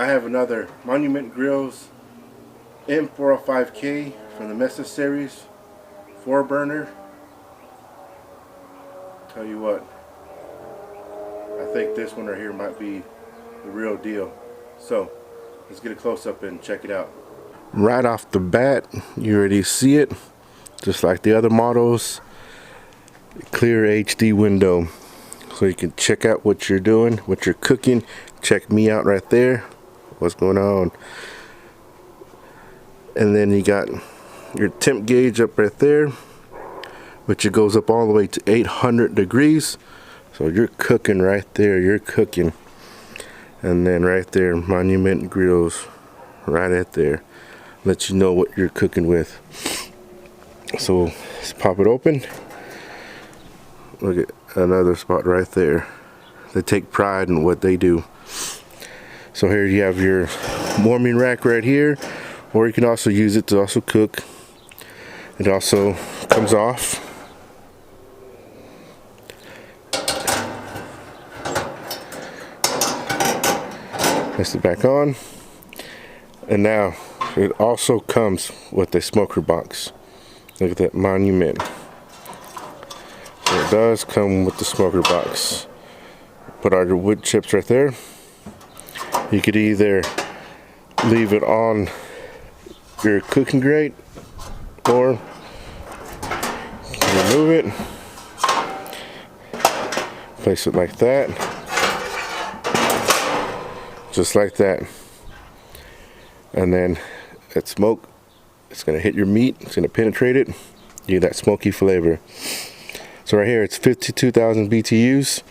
I have another Monument Grills M405k from the Mesa series, 4-burner. Tell you what, I think this one right here might be the real deal. So let's get a close-up and check it out. Right off the bat, you already see it, just like the other models. Clear HD window, so you can check out what you're doing, what you're cooking. Check me out right there. What's going on? And then you got your temp gauge up right there, which it goes up all the way to 800 degrees. So you're cooking right there. You're cooking. And then right there, Monument Grills, right at there, lets you know what you're cooking with. So let's pop it open. Look at another spot right there. They take pride in what they do. So here you have your warming rack right here, or you can also use it to also cook. It also comes off. Place it back on. And now it also comes with a smoker box. Look at that Monument. So it does come with the smoker box. Put all your wood chips right there. You could either leave it on your cooking grate, or remove it, place it like that, just like that, and then that smoke, it's going to hit your meat, it's going to penetrate it, you get that smoky flavor. So right here, it's 52,000 BTUs,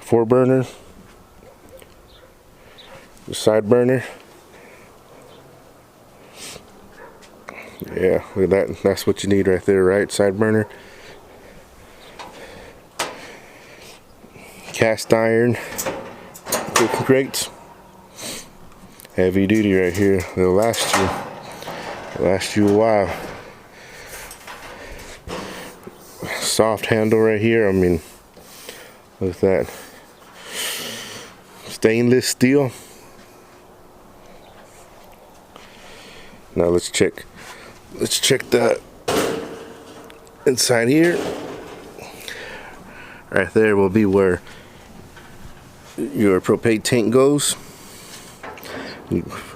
4-burner. The side burner. Yeah, look at that. That's what you need right there, right? Side burner. Cast iron cooking grates. Heavy duty right here. They'll last you. They'll last you a while. Soft handle right here. I mean, look at that. Stainless steel. Now let's check the inside here. Right there will be where your propane tank goes.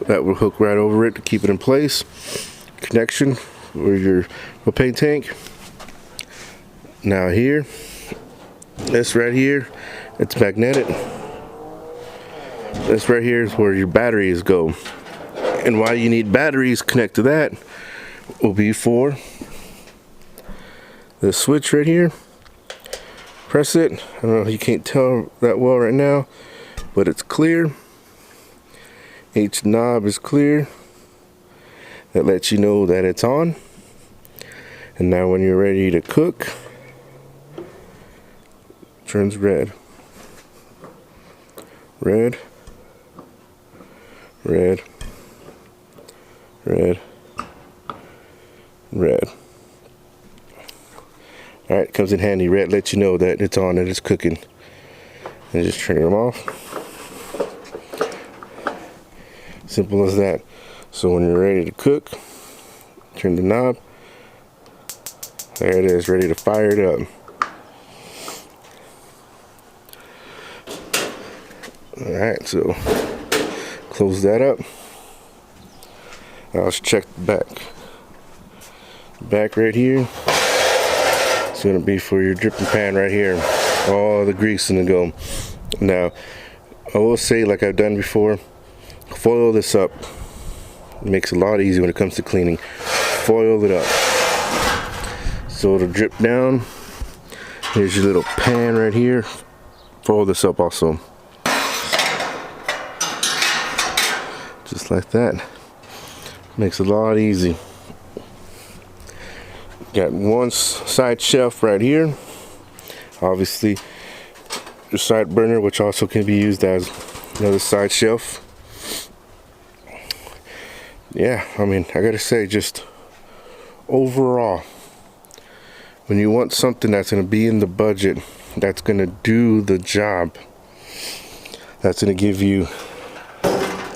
That will hook right over it to keep it in place. Connection for your propane tank. Now here, this right here, it's magnetic. This right here is where your batteries go. And why you need batteries connect to that will be for the switch right here. Press it. I don't know if you can't tell that well right now, but it's clear. Each knob is clear. That lets you know that it's on. And now when you're ready to cook, it turns red. Red. Red. Red, red. Alright, comes in handy. Red lets you know that it's on and it's cooking. And just turn them off. Simple as that. So when you're ready to cook, turn the knob. There it is, ready to fire it up. Alright, so close that up. Now let's check the back. Back right here, it's going to be for your dripping pan right here. All the grease in the go. Now, I will say, like I've done before, foil this up. It makes it a lot easier when it comes to cleaning. Foil it up so it'll drip down. Here's your little pan right here. Fold this up also. Just like that. Makes it a lot easy. Got one side shelf right here. Obviously, your side burner, which also can be used as another side shelf. Yeah, I mean, I gotta say, just overall, when you want something that's gonna be in the budget, that's gonna do the job, that's gonna give you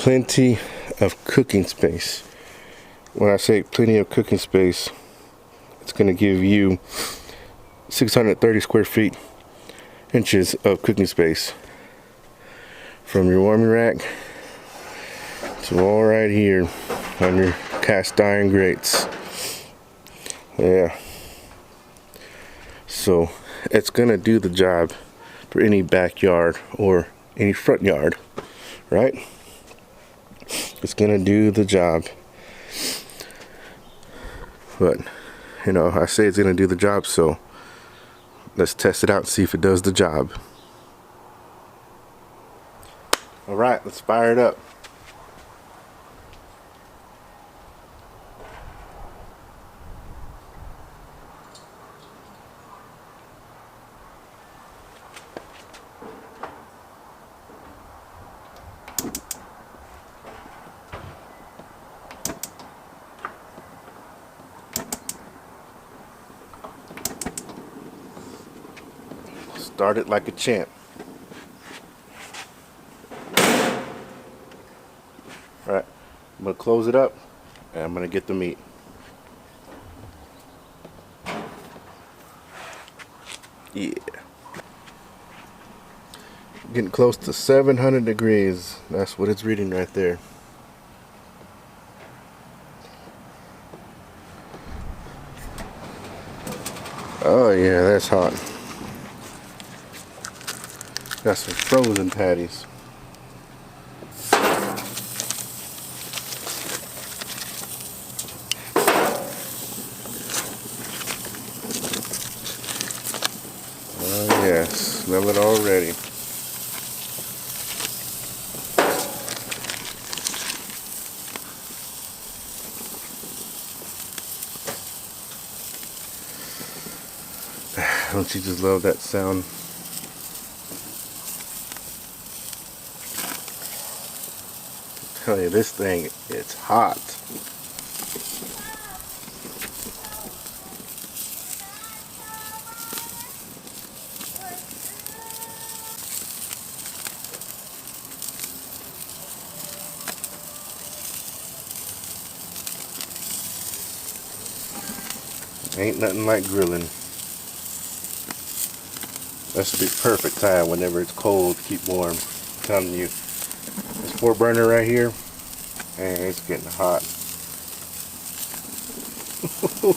plenty of cooking space. When I say plenty of cooking space, it's going to give you 630 square feet inches of cooking space from your warming rack to all right here on your cast iron grates. Yeah, so it's gonna do the job for any backyard or any front yard, right? It's gonna do the job. But you know, I say it's gonna do the job, so let's test it out and see if it does the job. All right, let's fire it up. Start it like a champ. All right, I'm gonna close it up and I'm gonna get the meat. Yeah. Getting close to 700 degrees. That's what it's reading right there. Oh yeah, that's hot. Got some frozen patties. Oh yes, smell it already. Don't you just love that sound? I tell you, this thing, it's hot. Ain't nothing like grilling. That's the perfect time whenever it's cold to keep warm. I'm telling you, this 4-burner right here, and it's getting hot.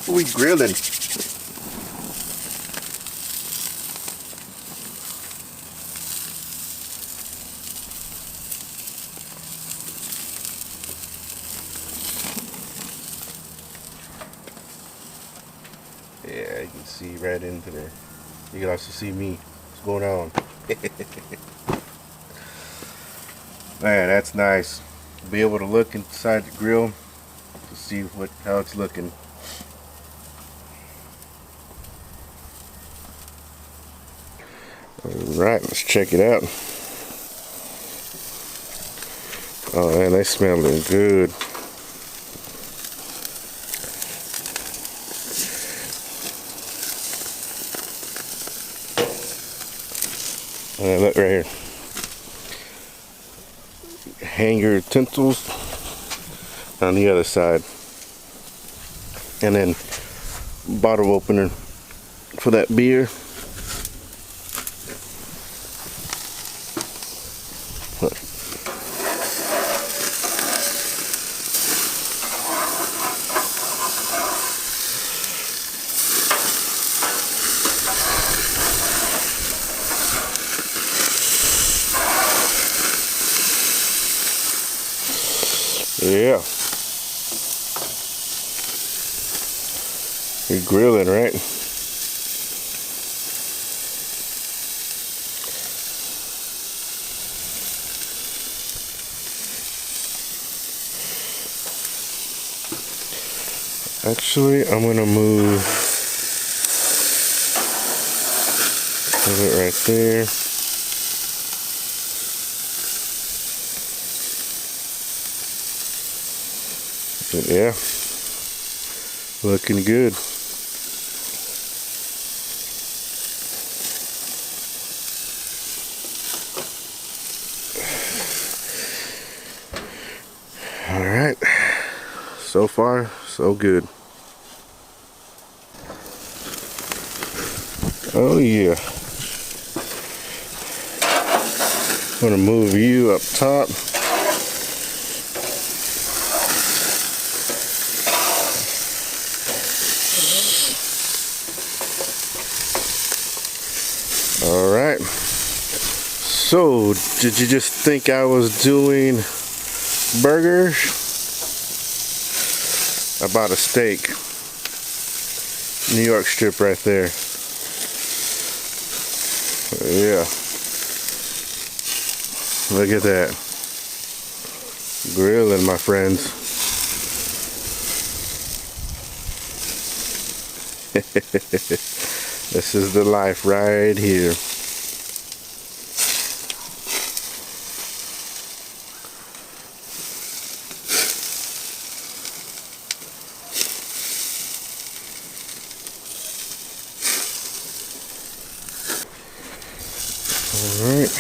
We grilling. Yeah, you can see right into there. You can also see me. What's going on? Man, that's nice. Be able to look inside the grill to see how it's looking. Alright, let's check it out. Oh man, they smelling good. Look right here. Hang your utensils on the other side. And then bottle opener for that beer. Look. Yeah. You're grilling, right? Actually, I'm gonna move it right there. But yeah, looking good. Alright, so far so good. Oh yeah. I'm gonna move you up top. Alright. So, did you just think I was doing burgers? I bought a steak. New York strip right there. Yeah. Look at that. Grilling, my friends. This is the life right here. Alright.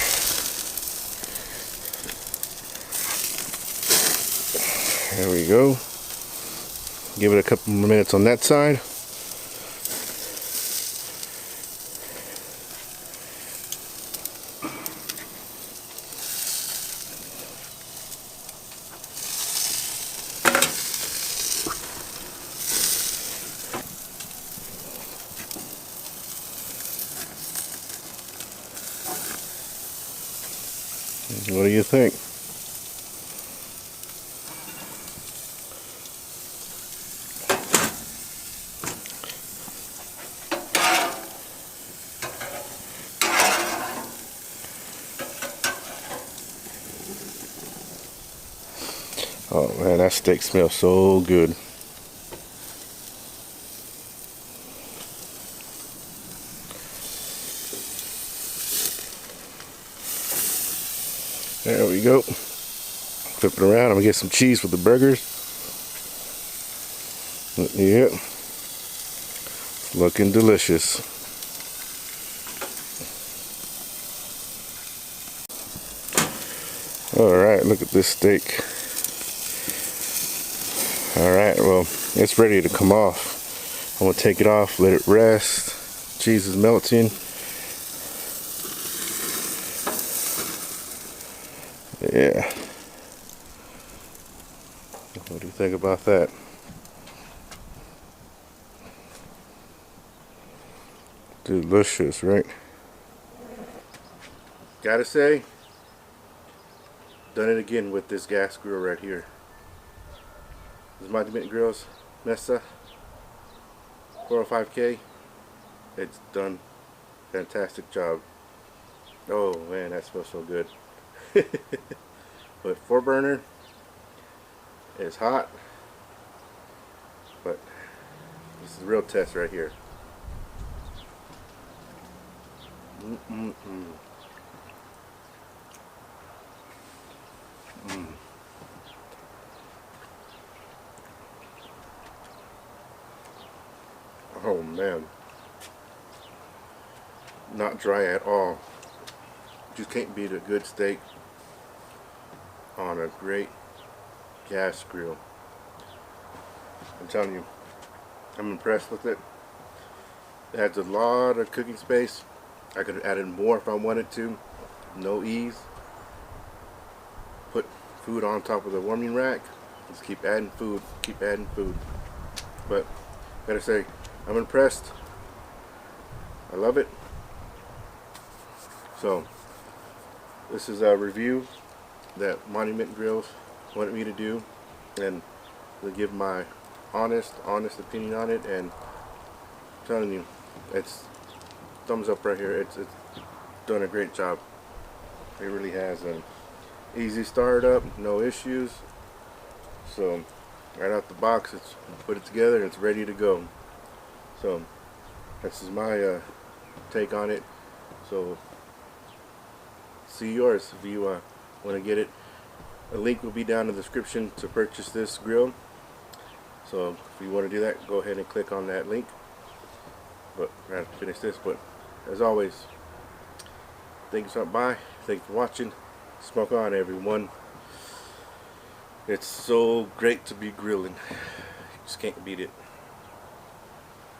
There we go. Give it a couple more minutes on that side. What do you think? Oh man, that steak smells so good. There we go. Flip it around. I'm gonna get some cheese with the burgers. Yep. It's looking delicious. Alright, look at this steak. Alright, well, it's ready to come off. I'm gonna take it off, let it rest. Cheese is melting. Yeah. What do you think about that? Delicious, right? Gotta say, done it again with this gas grill right here. This is Monument Grills Mesa 405k. It's done fantastic job. Oh man, that smells so good. But 4-burner is hot, but this is the real test right here. Oh man, not dry at all. Just can't beat a good steak on a great gas grill. I'm telling you, I'm impressed with it. It has a lot of cooking space. I could have added more if I wanted to. No ease. Put food on top of the warming rack. Just keep adding food, keep adding food. But gotta say, I'm impressed. I love it. So this is a review that Monument Grills wanted me to do, and to give my honest opinion on it. And I'm telling you, it's thumbs up right here. It's done a great job. It really has. An easy startup, no issues. So right out the box, it's put it together and it's ready to go. So this is my take on it. So see yours if you want to get it. A link will be down in the description to purchase this grill. So if you want to do that, go ahead and click on that link. But I have to finish this. But as always, thank you for stopping by. Thank you for watching. Smoke on, everyone. It's so great to be grilling. Just can't beat it.